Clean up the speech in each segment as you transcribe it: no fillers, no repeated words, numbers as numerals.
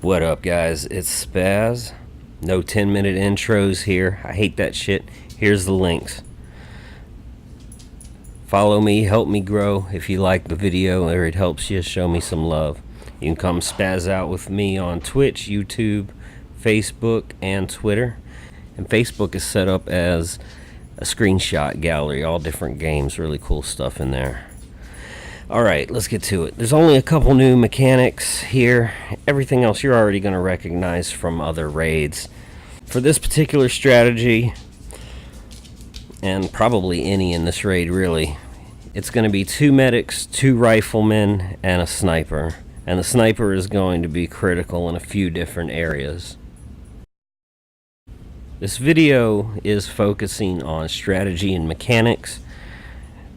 What up, guys? It's Spaz. No 10-minute intros here. I hate that shit. Here's the links. Follow me, help me grow if you like the video or it helps you, show me some love. You can come spaz out with me on Twitch, YouTube, Facebook, and Twitter. And Facebook is set up as a screenshot gallery, all different games, really cool stuff in there. Alright, let's get to it. There's only a couple new mechanics here. Everything else you're already going to recognize from other raids. For this particular strategy, and probably any in this raid really, it's going to be 2 medics, 2 riflemen, and a sniper. And the sniper is going to be critical in a few different areas. This video is focusing on strategy and mechanics,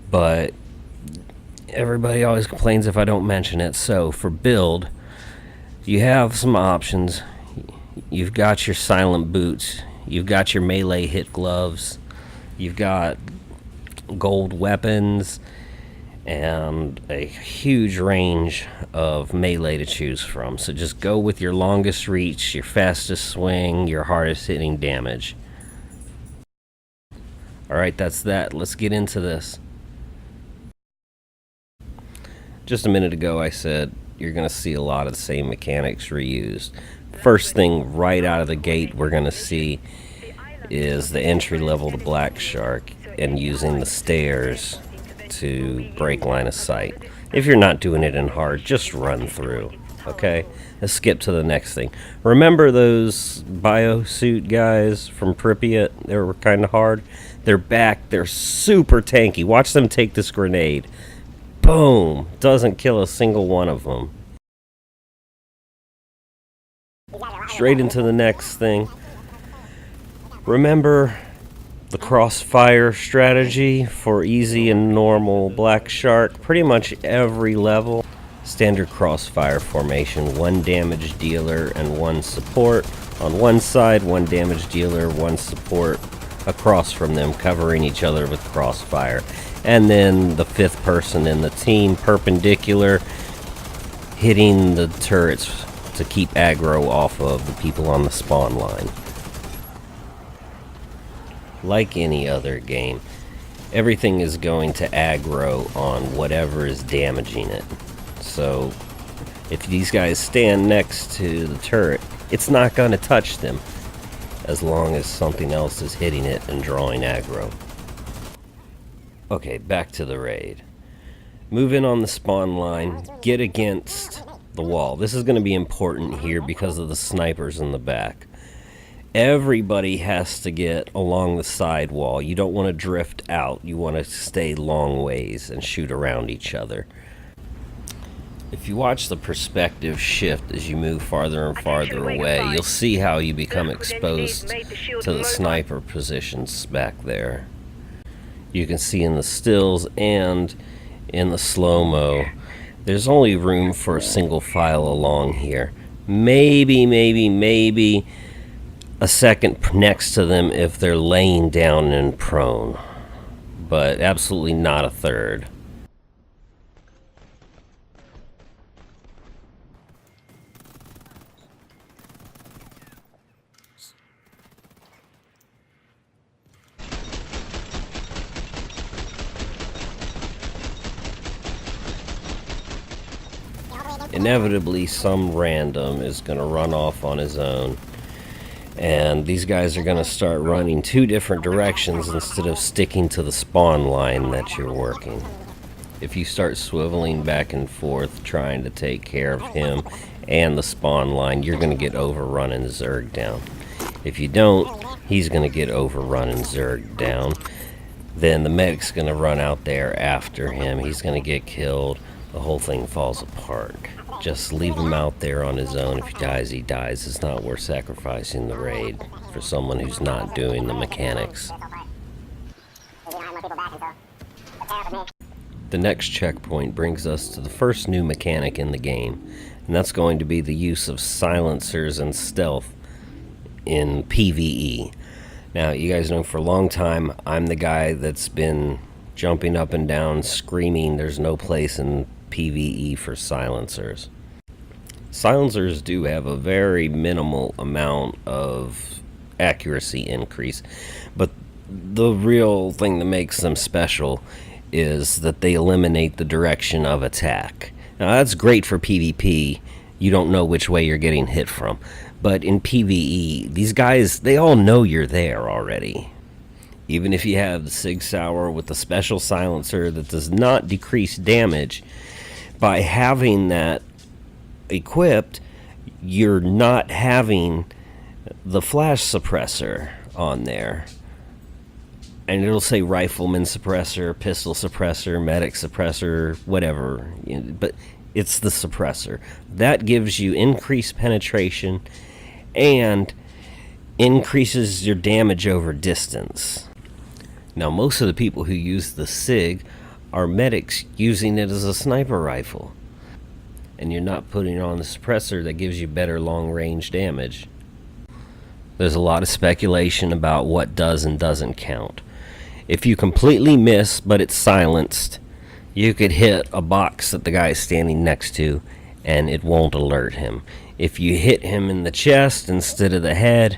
but everybody always complains if I don't mention it. So for build, you have some options. You've got your silent boots, you've got your melee hit gloves, you've got gold weapons, and a huge range of melee to choose from. So just go with your longest reach, your fastest swing, your hardest hitting damage. Alright, that's that. Let's get into this. Just a minute ago I said you're going to see a lot of the same mechanics reused. First thing right out of the gate we're going to see is the entry level to Black Shark and using the stairs to break line of sight. If you're not doing it in hard, just run through. Okay, let's skip to the next thing. Remember those biosuit guys from Pripyat? They were kind of hard. They're back. They're super tanky. Watch them take this grenade. Boom! Doesn't kill a single one of them. Straight into the next thing. Remember the crossfire strategy for easy and normal Black Shark? Pretty much every level. Standard crossfire formation. 1 damage dealer and 1 support. On one side, 1 damage dealer, 1 support across from them, covering each other with crossfire. And then the 5th person in the team, perpendicular, hitting the turrets to keep aggro off of the people on the spawn line. Like any other game, everything is going to aggro on whatever is damaging it. So if these guys stand next to the turret, it's not going to touch them as long as something else is hitting it and drawing aggro. Okay, back to the raid. Move in on the spawn line, get against the wall. This is going to be important here because of the snipers in the back. Everybody has to get along the side wall. You don't want to drift out. You want to stay long ways and shoot around each other. If you watch the perspective shift as you move farther and farther away, you'll see how you become exposed to the sniper positions back there. You can see in the stills and in the slow-mo, there's only room for a single file along here. Maybe a second next to them if they're laying down and prone, but absolutely not a third. Inevitably, some random is going to run off on his own. And these guys are going to start running 2 different directions instead of sticking to the spawn line that you're working. If you start swiveling back and forth trying to take care of him and the spawn line, you're going to get overrun and zerged down. If you don't, he's going to get overrun and zerged down. Then the medic's going to run out there after him. He's going to get killed. The whole thing falls apart. Just leave him out there on his own. If he dies, he dies. It's not worth sacrificing the raid for someone who's not doing the mechanics. The next checkpoint brings us to the first new mechanic in the game, and that's going to be the use of silencers and stealth in PvE. Now, you guys know for a long time, I'm the guy that's been jumping up and down, screaming there's no place in PvE for silencers. Silencers do have a very minimal amount of accuracy increase, but the real thing that makes them special is that they eliminate the direction of attack. Now that's great for PvP. You don't know which way you're getting hit from. But in PvE, these guys, they all know you're there already. Even if you have the Sig Sauer with the special silencer that does not decrease damage, by having that equipped, you're not having the flash suppressor on there. And it'll say rifleman suppressor, pistol suppressor, medic suppressor, whatever. But it's the suppressor. That gives you increased penetration and increases your damage over distance. Now, most of the people who use the SIG are medics using it as a sniper rifle. And you're not putting on the suppressor that gives you better long-range damage. There's a lot of speculation about what does and doesn't count. If you completely miss, but it's silenced, you could hit a box that the guy is standing next to, and it won't alert him. If you hit him in the chest instead of the head,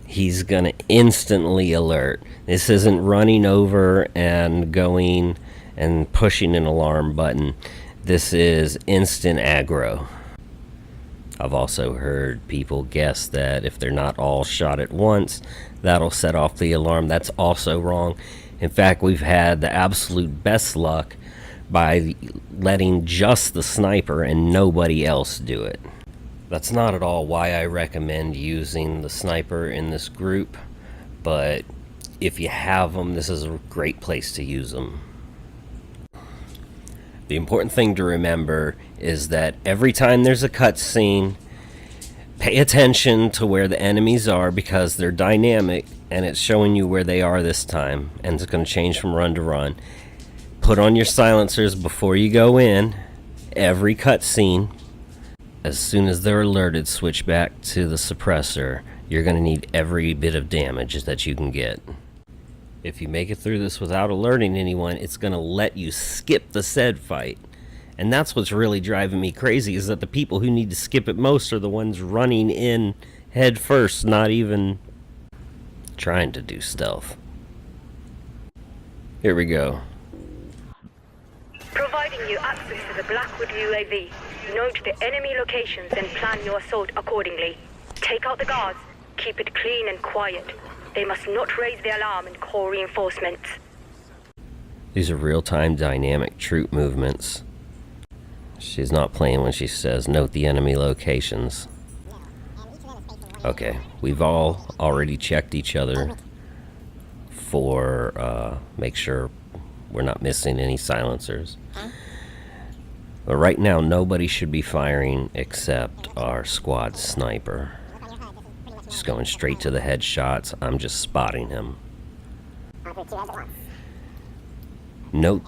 he's going to instantly alert. This isn't running over and going and pushing an alarm button. This is instant aggro. I've also heard people guess that if they're not all shot at once, that'll set off the alarm. That's also wrong. In fact, we've had the absolute best luck by letting just the sniper and nobody else do it. That's not at all why I recommend using the sniper in this group, but if you have them, this is a great place to use them. The important thing to remember is that every time there's a cutscene, pay attention to where the enemies are because they're dynamic and it's showing you where they are this time, and it's going to change from run to run. Put on your silencers before you go in every cutscene. As soon as they're alerted, switch back to the suppressor. You're going to need every bit of damage that you can get. If you make it through this without alerting anyone, it's going to let you skip the SED fight. And that's what's really driving me crazy, is that the people who need to skip it most are the ones running in head first, not even trying to do stealth. Here we go. Providing you access to the Blackwood UAV, note the enemy locations and plan your assault accordingly. Take out the guards, keep it clean and quiet. They must not raise the alarm and call reinforcements. These are real-time dynamic troop movements. She's not playing when she says, note the enemy locations. Okay, we've all already checked each other for, make sure we're not missing any silencers. But right now, nobody should be firing except our squad sniper. Just going straight to the headshots. I'm just spotting him. Note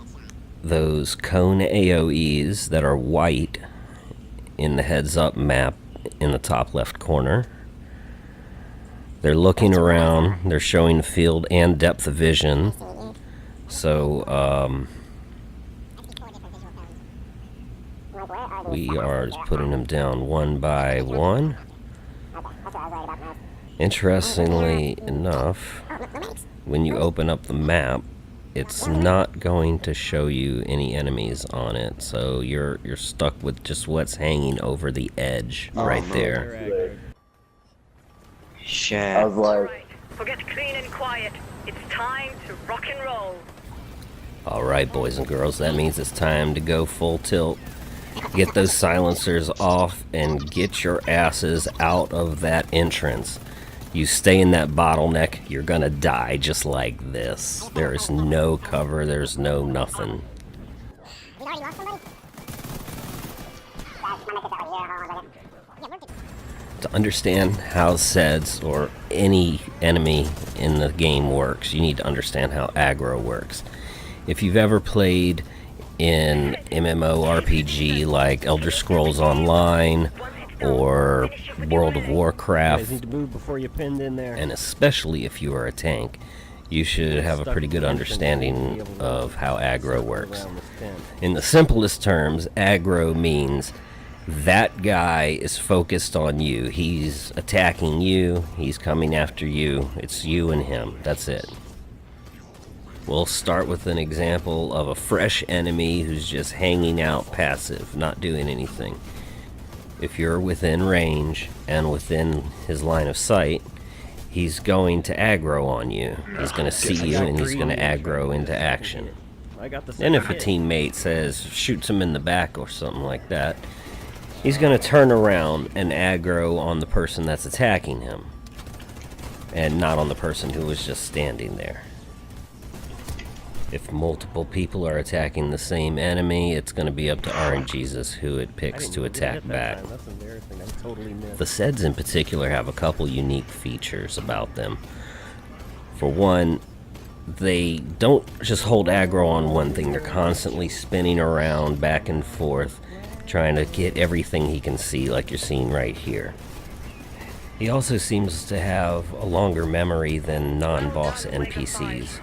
those cone AOEs that are white in the heads-up map in the top left corner. They're looking around. They're showing field and depth of vision. So, we are putting them down one by one. Interestingly enough, when you open up the map, it's not going to show you any enemies on it, so you're stuck with just what's hanging over the edge right there. Shit. I was like, Forget clean and quiet. It's time to rock and roll. Alright, boys and girls, that means it's time to go full tilt. Get those silencers off and get your asses out of that entrance. You stay in that bottleneck, you're gonna die just like this. There is no cover, there's no nothing. To understand how SEDs or any enemy in the game works, you need to understand how aggro works. If you've ever played in MMORPG like Elder Scrolls Online or World of Warcraft, and especially if you are a tank, you should have a pretty good understanding of how aggro works. In the simplest terms, aggro means That guy is focused on you. He's attacking you. He's coming after you. It's you and him. That's it. We'll start with an example of a fresh enemy who's just hanging out passive, not doing anything. If you're within range and within his line of sight, he's going to aggro on you. He's going to see you and he's going to aggro into action. And if a teammate says, shoots him in the back or something like that, he's going to turn around and aggro on the person that's attacking him, and not on the person who was just standing there. If multiple people are attacking the same enemy, it's going to be up to RNGesus who it picks to attack back. The SEDs in particular have a couple unique features about them. For one, they don't just hold aggro on one thing. They're constantly spinning around back and forth, trying to get everything he can see, like you're seeing right here. He also seems to have a longer memory than non-boss NPCs.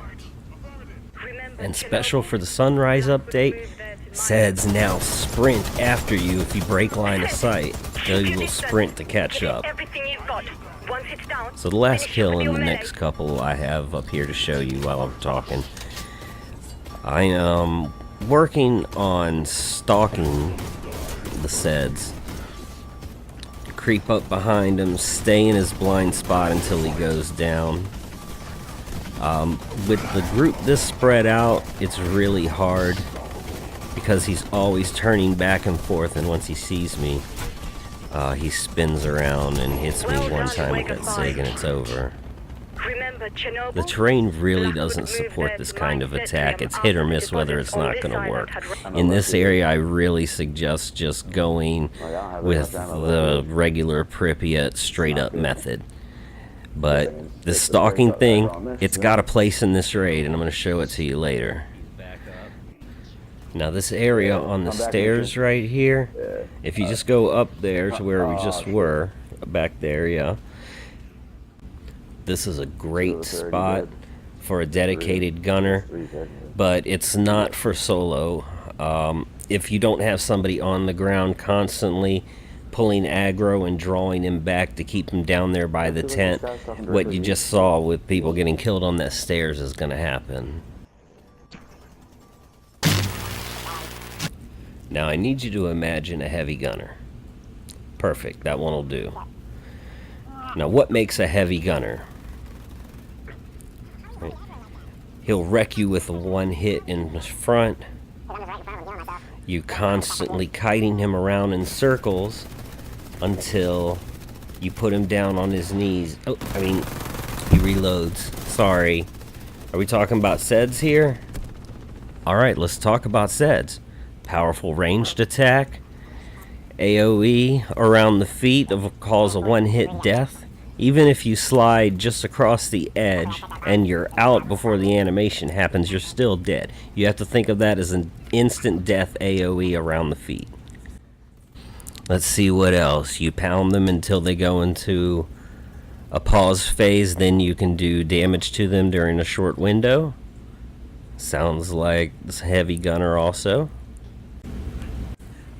And special for the Sunrise update, SEDs now sprint after you if you break line of sight. They will sprint to catch up. So the last kill in the next couple I have up here to show you while I'm talking. I am working on stalking the SEDs. Creep up behind him, stay in his blind spot until he goes down. With the group this spread out, it's really hard because he's always turning back and forth, and once he sees me, he spins around and hits me one time with that SIG and it's over. The terrain really doesn't support this kind of attack. It's hit or miss whether it's not going to work. In this area, I really suggest just going with the regular Pripyat straight up method. But this stalking thing, it's got a place in this raid, and I'm going to show it to you later. Now this area on the stairs right here, if you just go up there to where we just were, back there, yeah. This is a great spot for a dedicated gunner, but it's not for solo. If you don't have somebody on the ground constantly pulling aggro and drawing him back to keep him down there by the tent, what you just saw with people getting killed on that stairs is going to happen. Now I need you to imagine a heavy gunner. Perfect, that one will do. Now what makes a heavy gunner? He'll wreck you with one hit in the front. You constantly kiting him around in circles until you put him down on his knees. Oh, he reloads. Sorry. Are we talking about SEDs here? Alright, let's talk about SEDs. Powerful ranged attack. AoE around the feet calls a one-hit death. Even if you slide just across the edge and you're out before the animation happens, you're still dead. You have to think of that as an instant death AoE around the feet. Let's see what else. You pound them until they go into a pause phase, then you can do damage to them during a short window. Sounds like this heavy gunner also.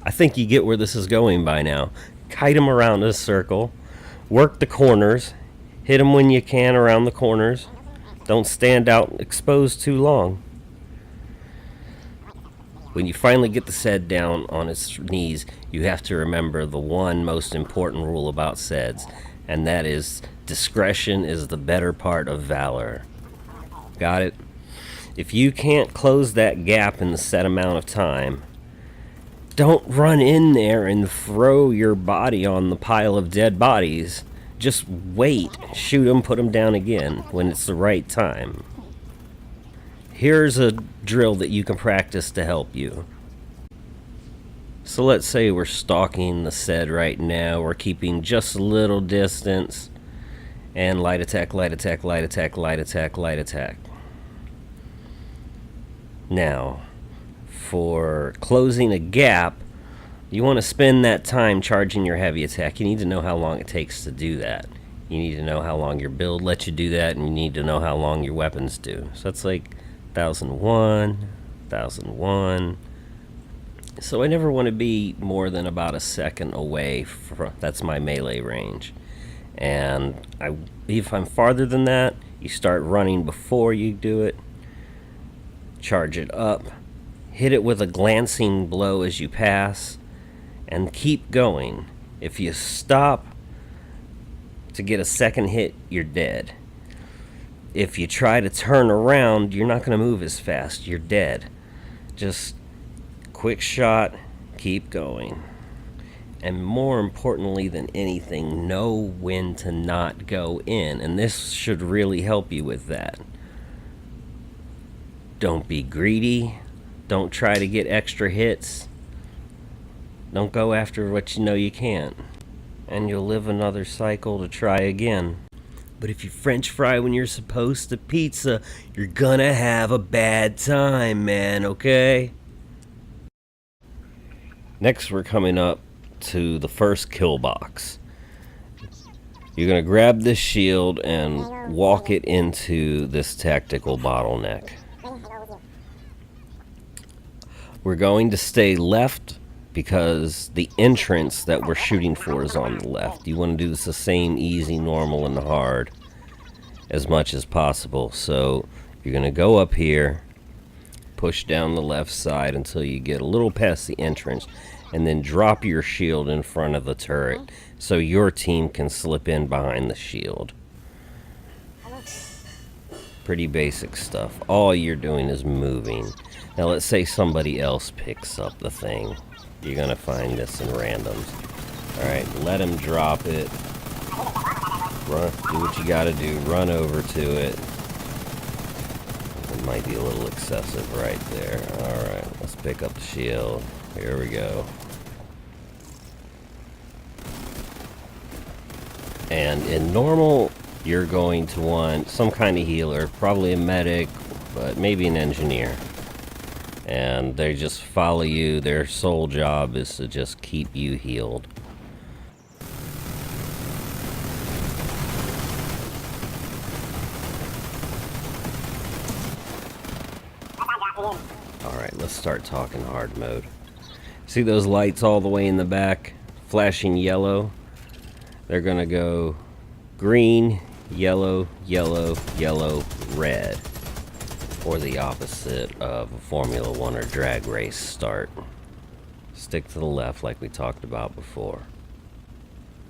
I think you get where this is going by now. Kite them around in a circle. Work the corners. Hit them when you can around the corners. Don't stand out exposed too long. When you finally get the SED down on its knees, you have to remember the one most important rule about SEDs, and that is discretion is the better part of valor. Got it? If you can't close that gap in the set amount of time, don't run in there and throw your body on the pile of dead bodies. Just wait, shoot them, put them down again when it's the right time. Here's a drill that you can practice to help you. So let's say we're stalking the SED right now. We're keeping just a little distance. And light attack, light attack, light attack, light attack, light attack. Now, for closing a gap, you want to spend that time charging your heavy attack. You need to know how long it takes to do that. You need to know how long your build lets you do that, and you need to know how long your weapons do. So that's like 1001, 1001, So I never want to be more than about a second away from, that's my melee range. And if I'm farther than that, you start running before you do it. Charge it up. Hit it with a glancing blow as you pass. And keep going. If you stop to get a second hit, you're dead. If you try to turn around, you're not going to move as fast. You're dead. Just quick shot, keep going. And more importantly than anything, know when to not go in. And this should really help you with that. Don't be greedy. Don't try to get extra hits. Don't go after what you know you can't. And you'll live another cycle to try again. But if you French fry when you're supposed to pizza, you're gonna have a bad time, man, okay? Next, we're coming up to the first kill box. You're gonna grab this shield and walk it into this tactical bottleneck. We're going to stay left because the entrance that we're shooting for is on the left. You want to do this the same easy, normal, and hard as much as possible. So you're going to go up here, push down the left side until you get a little past the entrance, and then drop your shield in front of the turret so your team can slip in behind the shield. Pretty basic stuff. All you're doing is moving. Now let's say somebody else picks up the thing. You're gonna find this in randoms. Alright, let him drop it. Run, do what you gotta do. Run over to it. It might be a little excessive right there. Alright, let's pick up the shield. Here we go. And in normal, you're going to want some kind of healer, probably a medic, but maybe an engineer. And they just follow you. Their sole job is to just keep you healed. Alright, let's start talking hard mode. See those lights all the way in the back flashing yellow? They're gonna go green, yellow, yellow, yellow, red. Or the opposite of a Formula 1 or drag race start. Stick to the left like we talked about before.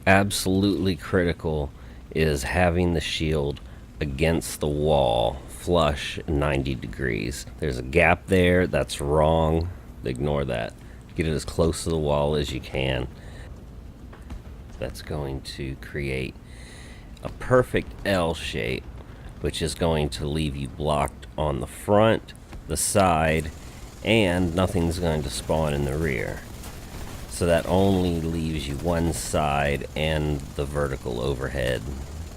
Absolutely critical is having the shield against the wall, flush 90 degrees. There's a gap there, that's wrong. Ignore that. Get it as close to the wall as you can. That's going to create a perfect L shape, which is going to leave you blocked on the front, the side, and nothing's going to spawn in the rear. So that only leaves you one side and the vertical overhead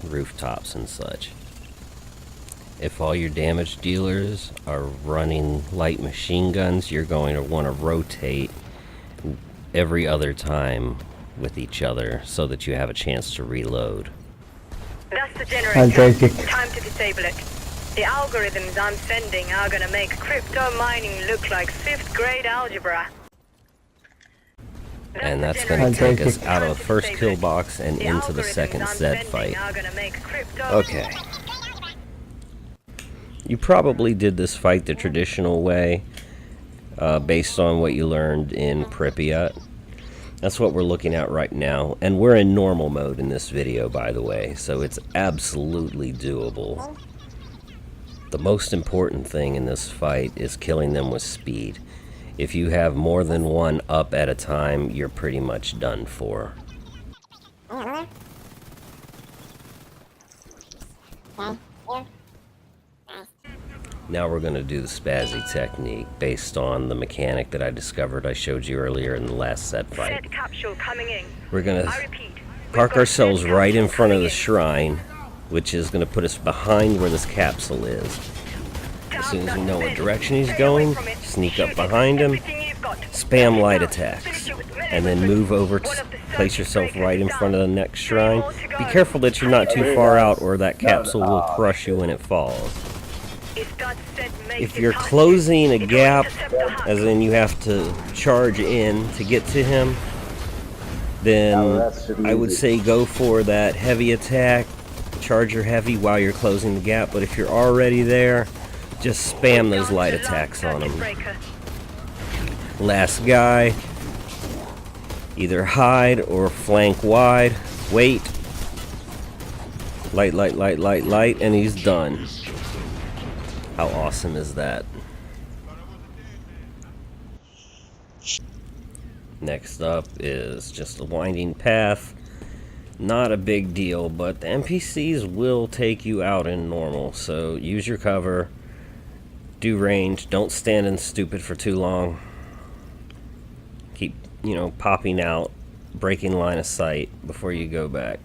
rooftops and such. If all your damage dealers are running light machine guns, you're going to want to rotate every other time with each other so that you have a chance to reload. That's the generator. I'll take it. Time to disable it. The algorithms I'm sending are gonna make crypto mining look like 5th grade algebra. And that's going to take us out of the first kill box and into the second SED fight. Okay. You probably did this fight the traditional way, based on what you learned in Pripyat. That's what we're looking at right now, and we're in normal mode in this video, by the way, so it's absolutely doable. The most important thing in this fight is killing them with speed. If you have more than one up at a time, you're pretty much done for. Now we're going to do the spazzy technique based on the mechanic that I discovered I showed you earlier in the last SED fight. We're going to park ourselves right in front of the shrine, which is going to put us behind where this capsule is. As soon as we know what direction he's going, sneak up behind him, spam light attacks, and then move over to place yourself right in front of the next shrine. Be careful that you're not too far out or that capsule will crush you when it falls. If you're closing a gap, as in you have to charge in to get to him, then I would say go for that heavy attack, charge your heavy while you're closing the gap. But if you're already there, just spam those light attacks on him. Last guy, either hide or flank wide, wait, light, and he's done. How awesome is that? Next up is just a winding path. Not a big deal, but the NPCs will take you out in normal, so use your cover, do range, don't stand in stupid for too long. Keep, popping out, breaking line of sight before you go back.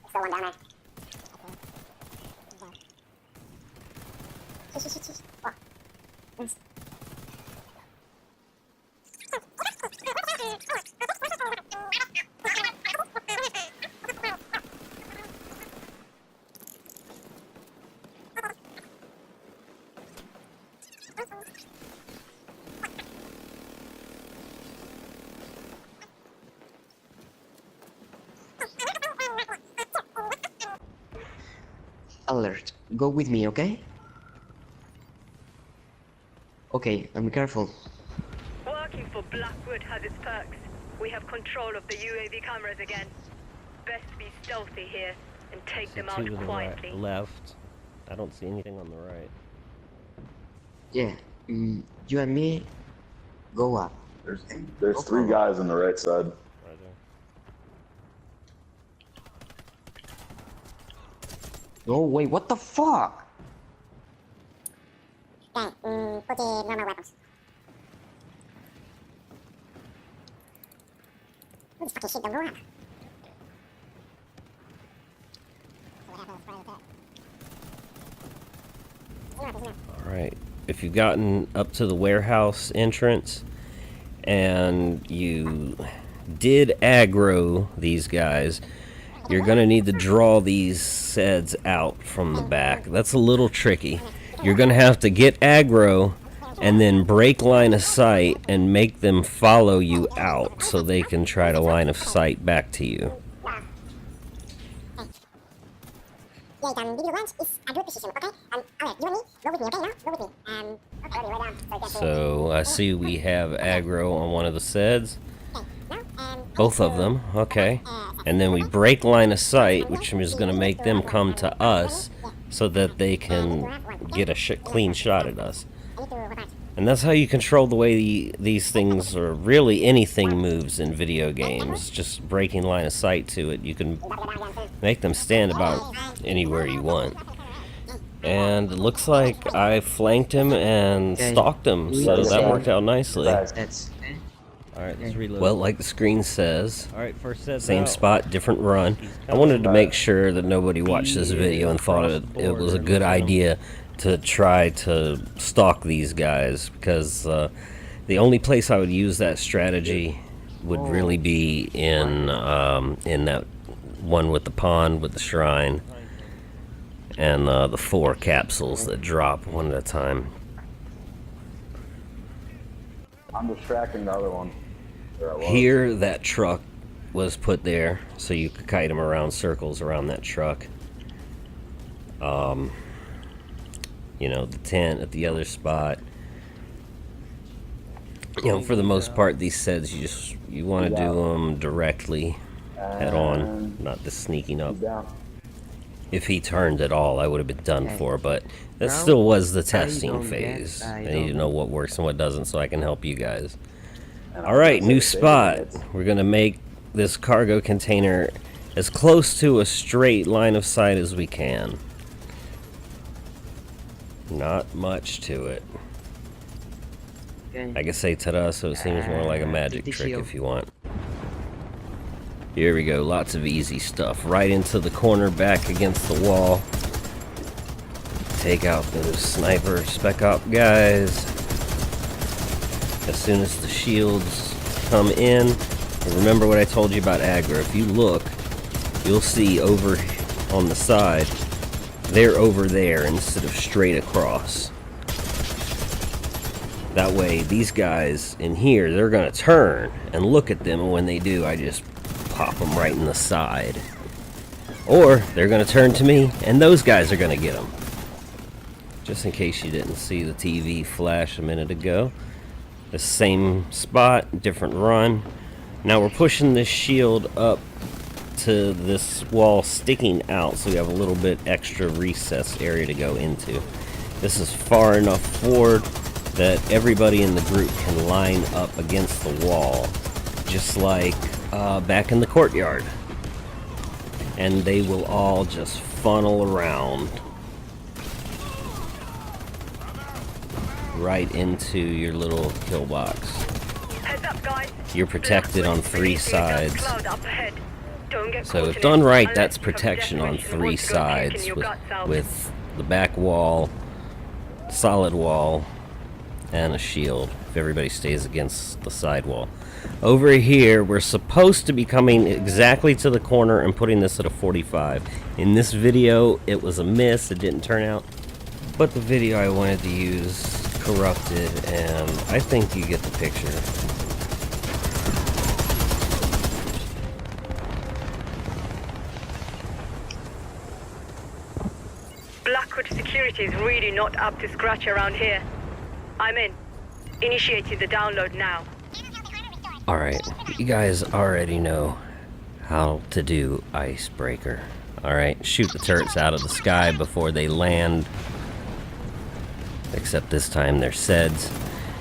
Still one down there. Oh. Nice. Alert. Go with me, okay? Okay, and be careful. Working for Blackwood has its perks. We have control of the UAV cameras again. Best be stealthy here and take them out quietly. Left. I don't see anything on the right. Yeah, you and me, go up. There's three guys on the right side. Right there. No, wait, what the fuck? Okay, put the normal weapons. This fucking shit don't go up. Alright, if you've gotten up to the warehouse entrance and you did aggro these guys, you're gonna need to draw these SEDs out from the back. That's a little tricky. You're gonna have to get aggro and then break line of sight and make them follow you out so they can try to line of sight back to you. Yeah, you can video launch is a good position, okay? Alright, you and me, go with me, okay? No? Go with me. Okay, right down. So I see we have aggro on one of the SEDs. Okay, now, Both of them, okay. And then we break line of sight, which is going to make them come to us so that they can get a clean shot at us. And that's how you control the way these things, or really anything, moves in video games. Just breaking line of sight to it. You can make them stand about anywhere you want. And it looks like I flanked him and stalked him, so that worked out nicely. Alright, let's reload. Well, like the screen says, alright, first set, same spot, different run. I wanted to make sure that nobody watched this video and thought it was a good idea to try to stalk these guys, because the only place I would use that strategy would really be in that one with the pond, with the shrine, and the 4 capsules that drop one at a time. I'm distracting the other one. Here, that truck was put there so you could kite them around circles around that truck. You know, the tent at the other spot. You know, for the most part, these SEDs, you want to do them directly, head on, not just sneaking up. If he turned at all, I would have been done for, but that still was the testing phase. I need to know what works and what doesn't so I can help you guys. Alright, new spot. We're going to make this cargo container as close to a straight line of sight as we can. Not much to it. I can say ta-da, so it seems more like a magic trick if you want. Here we go, lots of easy stuff. Right into the corner, back against the wall. Take out those sniper spec op guys. As soon as the shields come in, and remember what I told you about aggro. If you look, you'll see over on the side, they're over there instead of straight across. That way, these guys in here, they're gonna turn and look at them, and when they do, I just pop them right in the side. Or, they're gonna turn to me, and those guys are gonna get them. Just in case you didn't see the TV flash a minute ago. The same spot, different run. Now we're pushing this shield up to this wall sticking out, so we have a little bit extra recess area to go into. This is far enough forward that everybody in the group can line up against the wall, just like back in the courtyard. And they will all just funnel around right into your little kill box. Heads up, guys. You're protected on 3 sides. Cloud up ahead. Don't get So caught if in done it right, unless that's you have protection on desperately 3 want to go kicking sides your guts out. with the back wall, solid wall, and a shield if everybody stays against the side wall. Over here, we're supposed to be coming exactly to the corner and putting this at a 45. In this video, it was a miss. It didn't turn out. But the video I wanted to use corrupted, and I think you get the picture. Blackwood security is really not up to scratch around here. I'm in. Initiating the download now. Alright, you guys already know how to do Icebreaker. Alright, shoot the turrets out of the sky before they land. Except this time they're SEDs.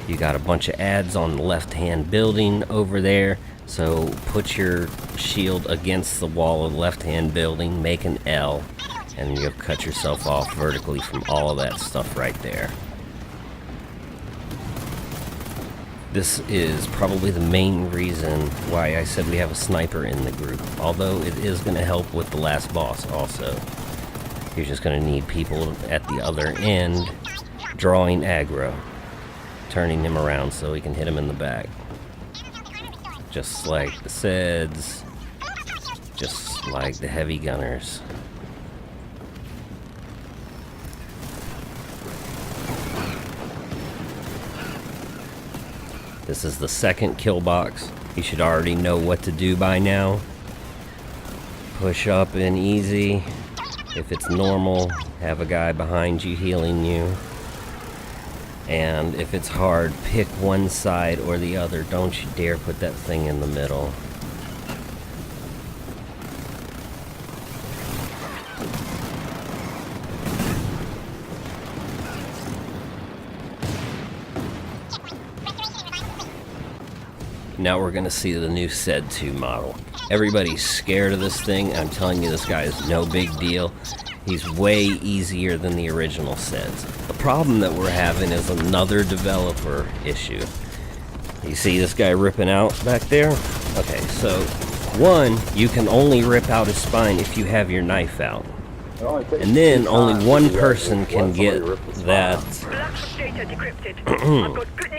You got a bunch of ads on the left-hand building over there. So put your shield against the wall of the left-hand building, make an L, and you'll cut yourself off vertically from all of that stuff right there. This is probably the main reason why I said we have a sniper in the group, although it is going to help with the last boss also. You're just going to need people at the other end drawing aggro, turning him around so he can hit him in the back. Just like the SEDs, just like the heavy gunners. This is the second kill box. You should already know what to do by now. Push up and easy. If it's normal, have a guy behind you healing you. And if it's hard, pick one side or the other. Don't you dare put that thing in the middle. Now we're going to see the new SED 2 model. Everybody's scared of this thing. I'm telling you, this guy is no big deal. He's way easier than the original SEDs. The problem that we're having is another developer issue. You see this guy ripping out back there? Okay, so one, you can only rip out his spine if you have your knife out. And then only one person can get that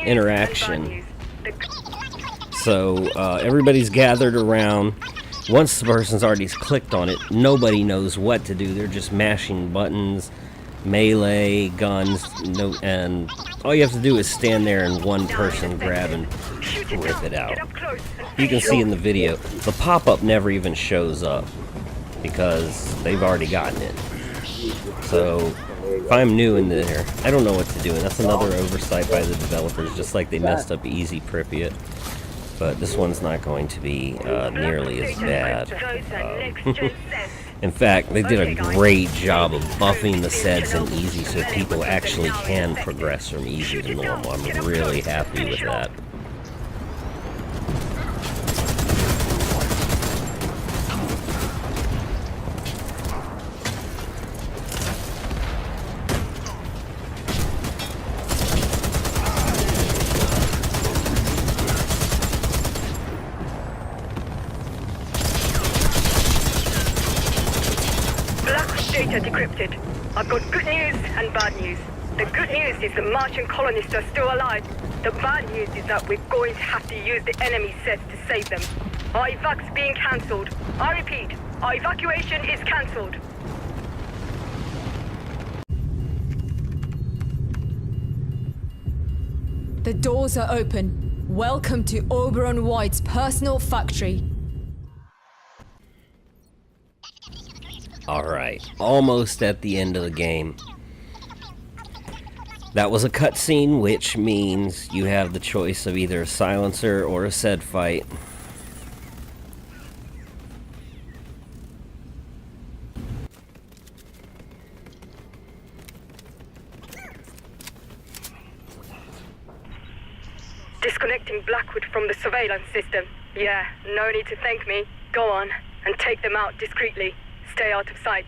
interaction. So everybody's gathered around. Once the person's already clicked on it, nobody knows what to do. They're just mashing buttons, melee, guns, and all you have to do is stand there and one person grab and rip it out. You can see in the video, the pop-up never even shows up because they've already gotten it. So if I'm new in there, I don't know what to do, and that's another oversight by the developers, just like they messed up Easy Pripyat. But this one's not going to be nearly as bad. In fact, they did a great job of buffing the SEDs in Easy so people actually can progress from Easy to normal. I'm really happy with that. Data decrypted. I've got good news and bad news. The good news is the Martian colonists are still alive. The bad news is that we're going to have to use the enemy SEDs to save them. Our evac's being cancelled. I repeat, Our evacuation is cancelled. The doors are open. Welcome to Oberon White's personal factory. Alright, almost at the end of the game. That was a cutscene, which means you have the choice of either a silencer or a SED fight. Disconnecting Blackwood from the surveillance system. Yeah, no need to thank me. Go on, and take them out discreetly. Stay out of sight.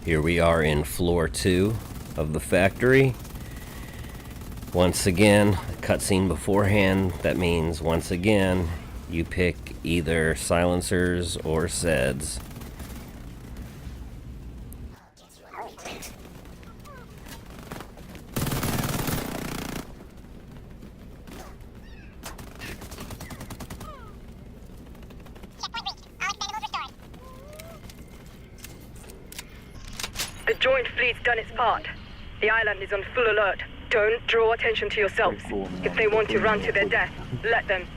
Here we are in floor 2 of the factory. Once again, a cutscene beforehand. That means once again you pick either silencers or SEDs. The joint fleet's done its part. The island is on full alert. Don't draw attention to yourselves. If they want to run to their death, let them.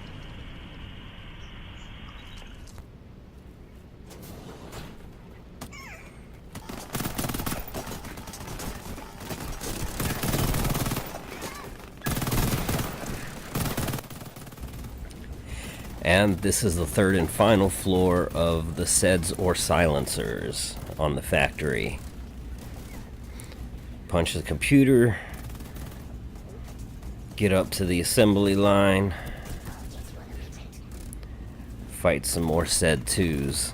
And this is the third and final floor of the SEDs or silencers on the factory. Punch the computer, get up to the assembly line, fight some more SED 2s.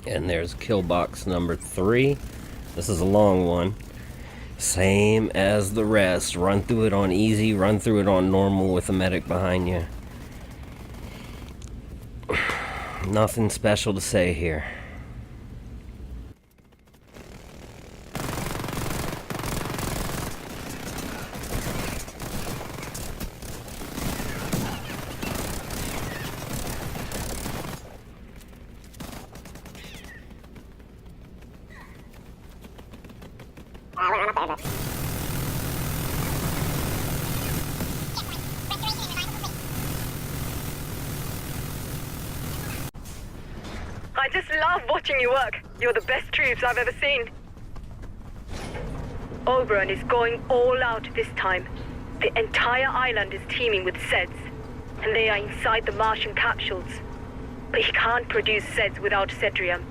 And there's kill box number 3. This is a long one. Same as the rest. Run through it on easy, run through it on normal with a medic behind you. Nothing special to say here. I just love watching you work. You're the best troops I've ever seen. Oberon is going all out this time. The entire island is teeming with SEDs, and they are inside the Martian capsules. But he can't produce SEDs without Cedrium.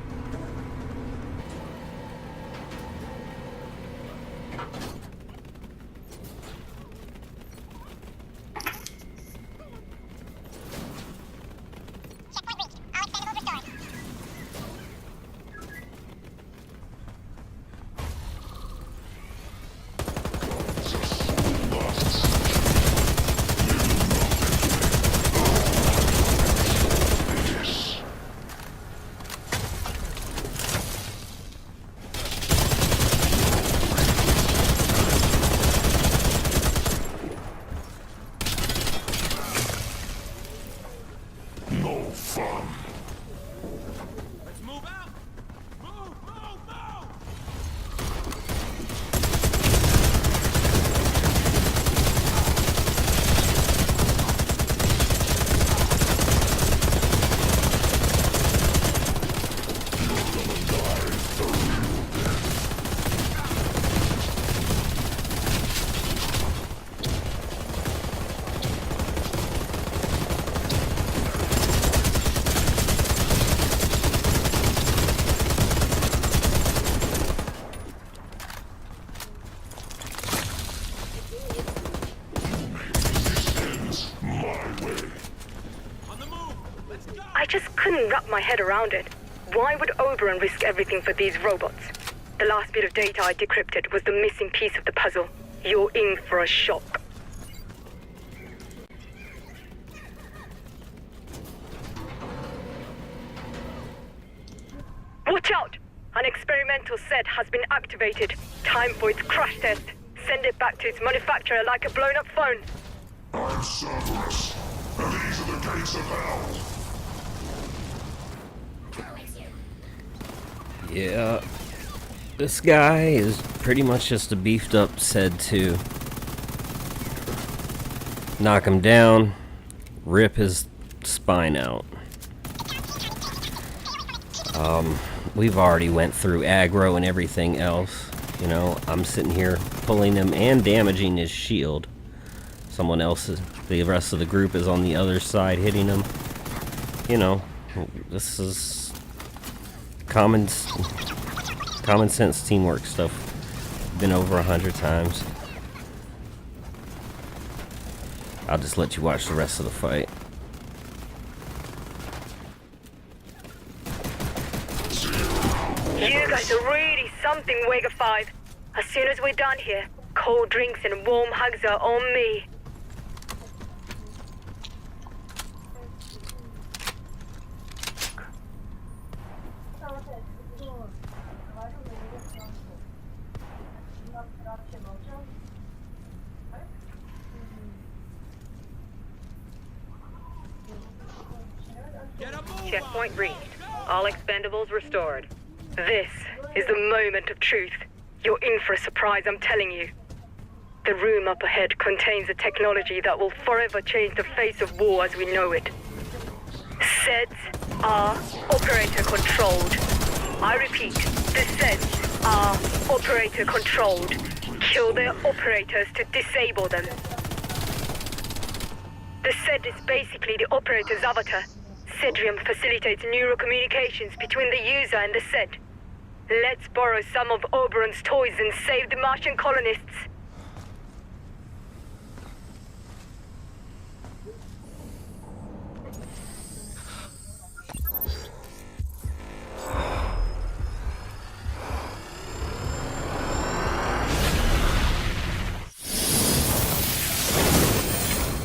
couldn't wrap my head around it. Why would Oberon risk everything for these robots? The last bit of data I decrypted was the missing piece of the puzzle. You're in for a shock. Watch out! An experimental SED has been activated. Time for its crash test. Send it back to its manufacturer like a blown-up phone. I'm Cerberus, and these are the gates of hell. Yeah. This guy is pretty much just a beefed up SED 2. Knock him down, rip his spine out. We've already went through aggro and everything else. You know, I'm sitting here pulling him and damaging his shield. Someone else, the rest of the group is on the other side hitting him. You know, this is common sense teamwork stuff. Been over 100 times. I'll just let you watch the rest of the fight. You guys are really something, Wega 5. As soon as we're done here, cold drinks and warm hugs are on me. Checkpoint reached. All expendables restored. This is the moment of truth. You're in for a surprise, I'm telling you. The room up ahead contains a technology that will forever change the face of war as we know it. SEDs are operator-controlled. I repeat, the SEDs are operator-controlled. Kill their operators to disable them. The SED is basically the operator's avatar. Cedrium facilitates neural communications between the user and the SED. Let's borrow some of Oberon's toys and save the Martian colonists.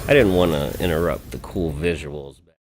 I didn't want to interrupt the cool visuals.